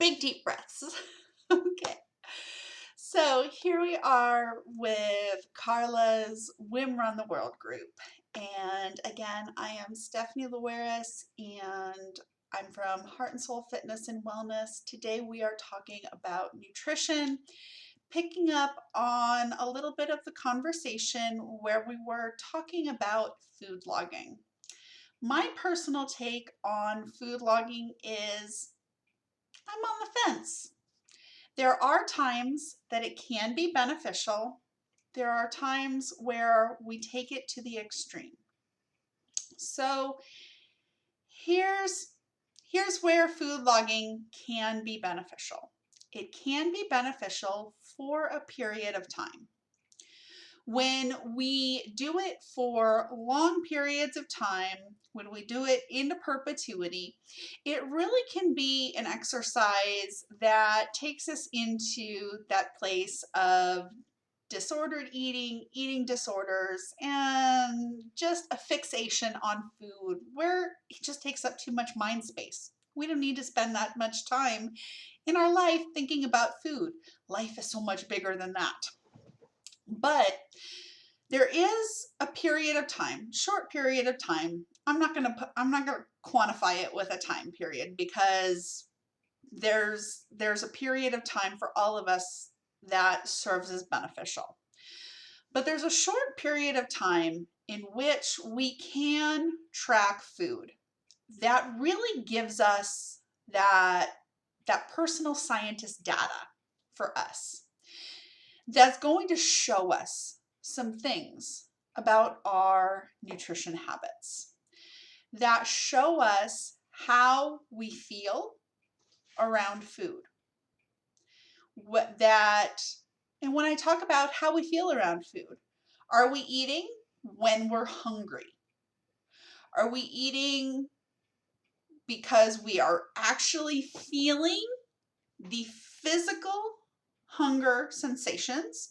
Big deep breaths. Okay. So here we are with Carla's WIM Run the World group. And again, I am Stephanie Luaris and I'm from Heart and Soul Fitness and Wellness. Today we are talking about nutrition, picking up on a little bit of the conversation where we were talking about food logging. My personal take on food logging is I'm on the fence. There are times that it can be beneficial. There are times where we take it to the extreme. So here's where food logging can be beneficial. It can be beneficial for a period of time. When we do it for long periods of time, when we do it into perpetuity, it really can be an exercise that takes us into that place of disordered eating, eating disorders, and just a fixation on food where it just takes up too much mind space. We don't need to spend that much time in our life thinking about food. Life is so much bigger than that. But there is a period of time, short period of time. I'm not going to quantify it with a time period because there's a period of time for all of us that serves as beneficial. But there's a short period of time in which we can track food that really gives us that personal scientist data for us that's going to show us some things about our nutrition habits that show us how we feel around food. And when I talk about how we feel around food, are we eating when we're hungry? Are we eating because we are actually feeling the physical hunger sensations,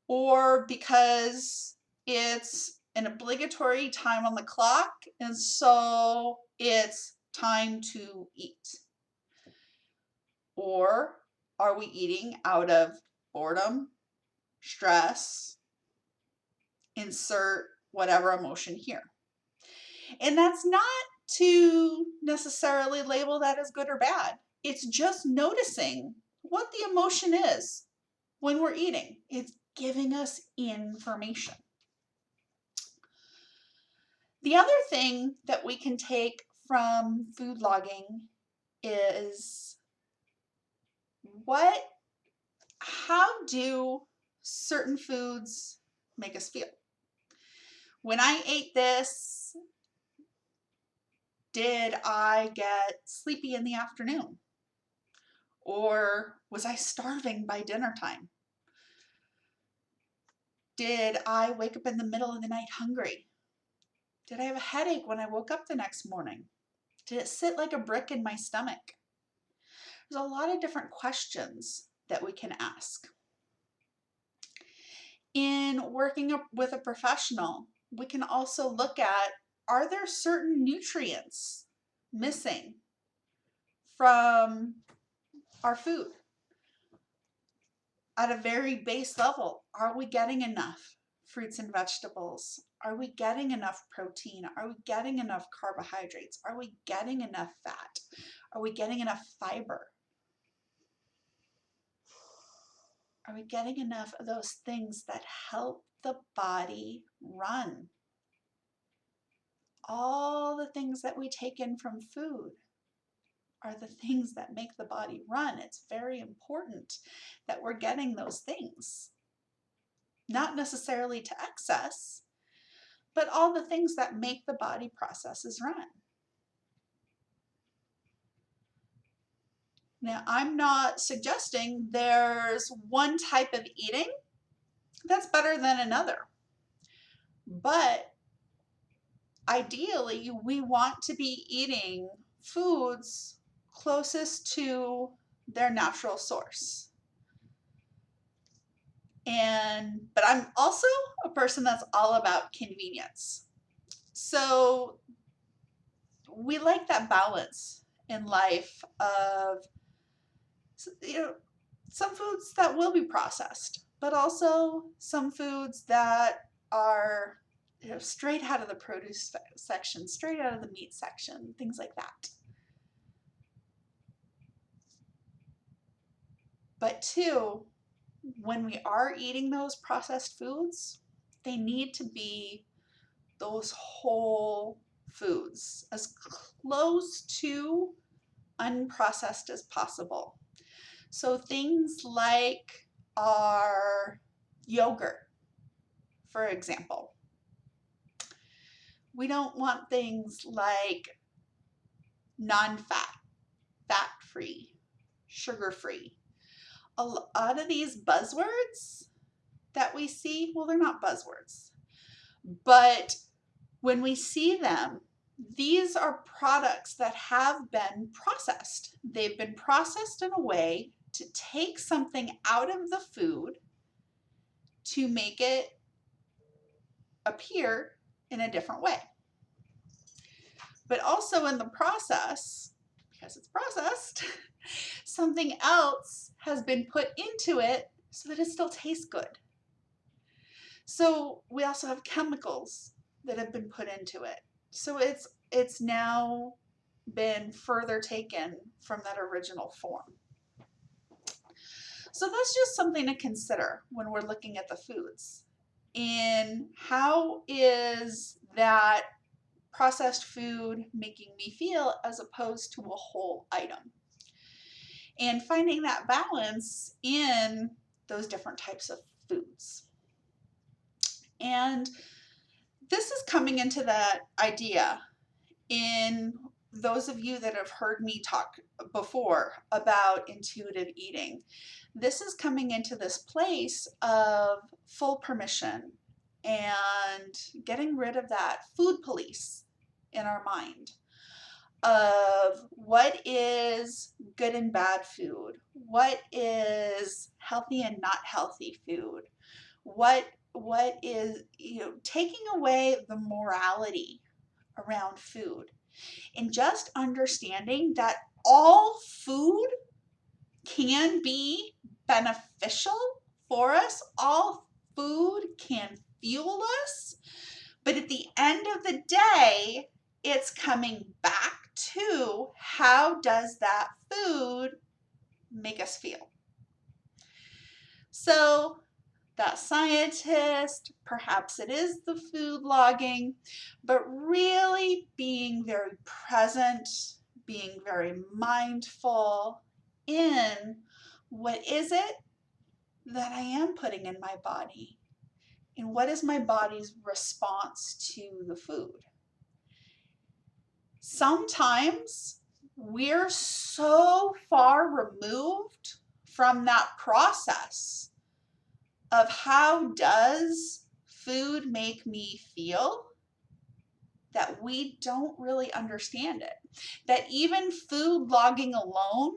or because it's an obligatory time on the clock and so it's time to eat? Or are we eating out of boredom, stress, insert whatever emotion here? And that's not to necessarily label that as good or bad. It's just noticing what the emotion is when we're eating. It's giving us information. The other thing that we can take from food logging is how do certain foods make us feel? When I ate this, did I get sleepy in the afternoon? Or was I starving by dinner time? Did I wake up in the middle of the night hungry? Did I have a headache when I woke up the next morning? Did it sit like a brick in my stomach? There's a lot of different questions that we can ask. In working with a professional, we can also look at, are there certain nutrients missing from our food? At a very base level, are we getting enough fruits and vegetables? Are we getting enough protein? Are we getting enough carbohydrates? Are we getting enough fat? Are we getting enough fiber? Are we getting enough of those things that help the body run? All the things that we take in from food are the things that make the body run. It's very important that we're getting those things. Not necessarily to excess, but all the things that make the body processes run. Now, I'm not suggesting there's one type of eating that's better than another, but ideally, we want to be eating foods closest to their natural source. But I'm also a person that's all about convenience. So we like that balance in life of some foods that will be processed, but also some foods that are straight out of the produce section, straight out of the meat section, things like that. But two, when we are eating those processed foods, they need to be those whole foods, as close to unprocessed as possible. So things like our yogurt, for example. We don't want things like non-fat, fat-free, sugar-free. A lot of these buzzwords that we see, well, they're not buzzwords, but when we see them, these are products that have been processed. They've been processed in a way to take something out of the food to make it appear in a different way. But also in the process, because it's processed, something else has been put into it so that it still tastes good. So we also have chemicals that have been put into it. So it's now been further taken from that original form. So that's just something to consider when we're looking at the foods. In how is that processed food making me feel as opposed to a whole item? And finding that balance in those different types of foods. And this is coming into that idea in those of you that have heard me talk before about intuitive eating. This is coming into this place of full permission and getting rid of that food police in our mind of what is good and bad food, what is healthy and not healthy food, what is, taking away the morality around food, and just understanding that all food can be beneficial for us, all food can fuel us, but at the end of the day, it's coming back to how does that food make us feel? So that scientist, perhaps it is the food logging, but really being very present, being very mindful in what is it that I am putting in my body, and what is my body's response to the food. Sometimes we're so far removed from that process of how does food make me feel that we don't really understand it. That even food logging alone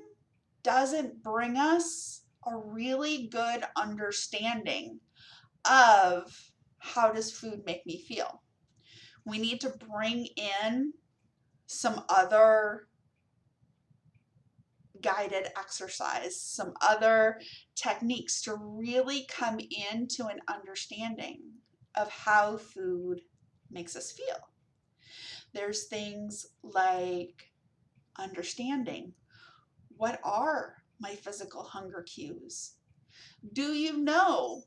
doesn't bring us a really good understanding of how does food make me feel. We need to bring in some other guided exercise, some other techniques to really come into an understanding of how food makes us feel. There's things like understanding, what are my physical hunger cues? Do you know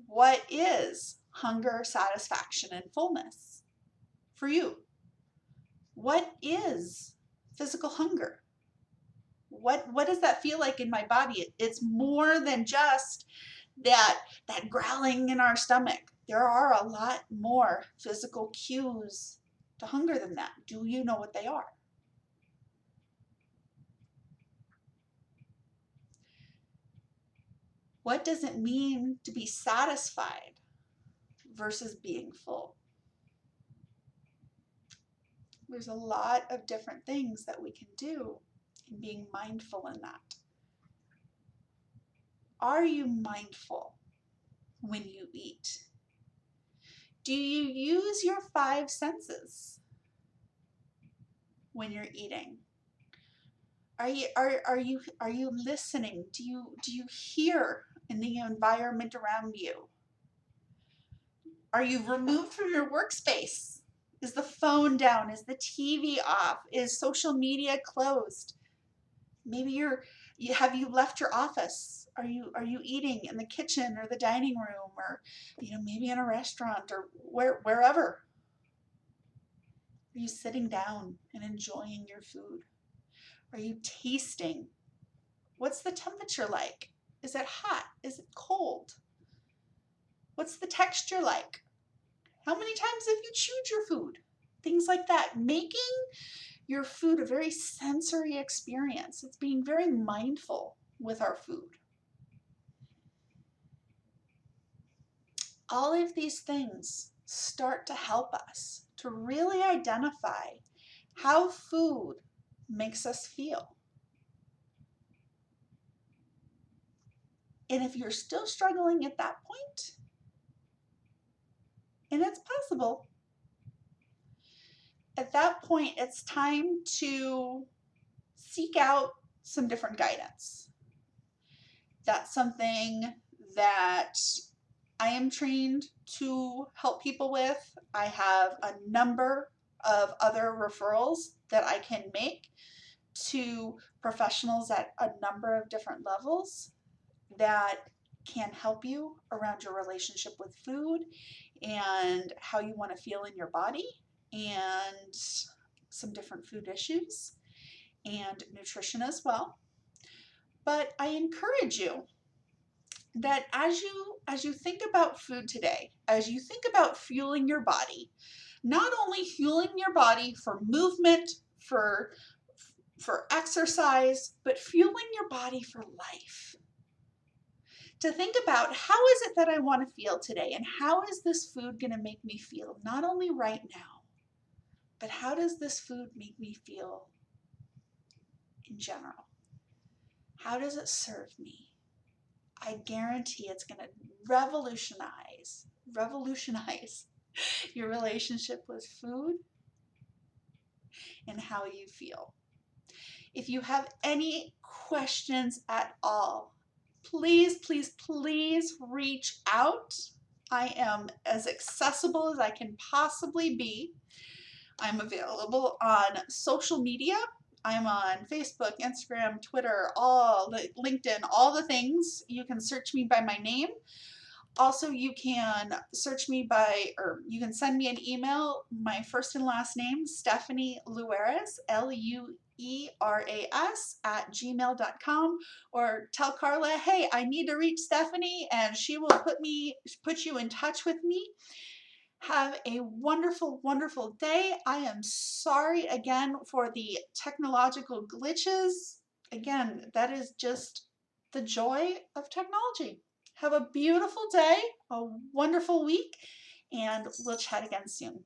what is hunger, satisfaction, and fullness for you? What is physical hunger? What does that feel like in my body? It's more than just that growling in our stomach. There are a lot more physical cues to hunger than that. Do you know what they are? What does it mean to be satisfied versus being full? There's a lot of different things that we can do in being mindful in that. Are you mindful when you eat? Do you use your 5 senses when you're eating? Are you listening? Do you hear in the environment around you? Are you removed from your workspace? Is the phone down? Is the TV off? Is social media closed? Maybe have you left your office? Are you eating in the kitchen or the dining room, or maybe in a restaurant, or wherever? Are you sitting down and enjoying your food? Are you tasting? What's the temperature like? Is it hot? Is it cold? What's the texture like? How many times have you chewed your food? Things like that. Making your food a very sensory experience. It's being very mindful with our food. All of these things start to help us to really identify how food makes us feel. And if you're still struggling at that point, and it's possible, at that point, it's time to seek out some different guidance. That's something that I am trained to help people with. I have a number of other referrals that I can make to professionals at a number of different levels that can help you around your relationship with food and how you want to feel in your body, and some different food issues and nutrition as well. But I encourage you that as you think about food today, as you think about fueling your body, not only fueling your body for movement, for exercise, but fueling your body for life. To think about, how is it that I want to feel today, and how is this food going to make me feel, not only right now, but how does this food make me feel in general? How does it serve me? I guarantee it's going to revolutionize your relationship with food and how you feel. If you have any questions at all, please, please, please reach out. I am as accessible as I can possibly be. I'm available on social media. I'm on Facebook, Instagram, Twitter, LinkedIn, all the things. You can search me by my name. Also, you can search me or you can send me an email, my first and last name, Stephanie Lueras, LUERAS @gmail.com, or tell Carla, hey, I need to reach Stephanie, and she will put you in touch with me. Have a wonderful, wonderful day. I am sorry again for the technological glitches. Again, that is just the joy of technology. Have a beautiful day, a wonderful week, and we'll chat again soon.